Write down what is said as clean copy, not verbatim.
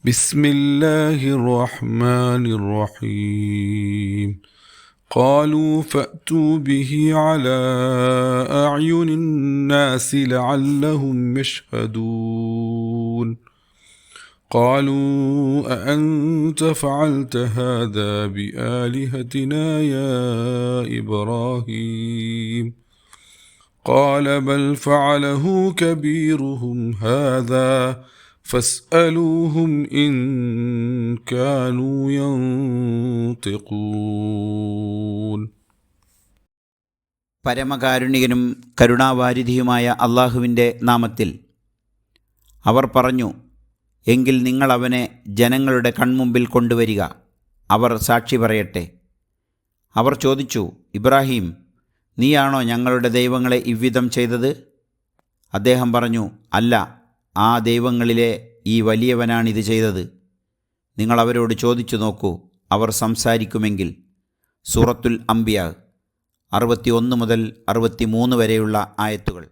بسم الله الرحمن الرحيم قالوا فأتوا به على أعين الناس لعلهم يشهدون قالوا أأنت فعلت هذا بآلهتنا يا إبراهيم قال بل فعله كبيرهم هذا فاسألوهم إن كانوا ينطقون. പരമകാരുണികനും കരുണാവാരിധിയുമായ അള്ളാഹുവിൻ്റെ നാമത്തിൽ അവർ പറഞ്ഞു, എങ്കിൽ നിങ്ങൾ അവനെ ജനങ്ങളുടെ കൺമുമ്പിൽ കൊണ്ടുവരിക, അവർ സാക്ഷി പറയട്ടെ. അവർ ചോദിച്ചു, ഇബ്രാഹിം, നീയാണോ ഞങ്ങളുടെ ദൈവങ്ങളെ ഇவ்விധം ചെയ്തത്? അദ്ദേഹം പറഞ്ഞു, അല്ല, ആ ദൈവങ്ങളിലെ ഈ വലിയവനാണിത് ചെയ്തത്. നിങ്ങൾ അവരോട് ചോദിച്ചു നോക്കൂ, അവർ സംസാരിക്കുമെങ്കിൽ. സൂറത്തുൽ അംബിയ 61 മുതൽ 63 വരെയുള്ള ആയത്തുകൾ.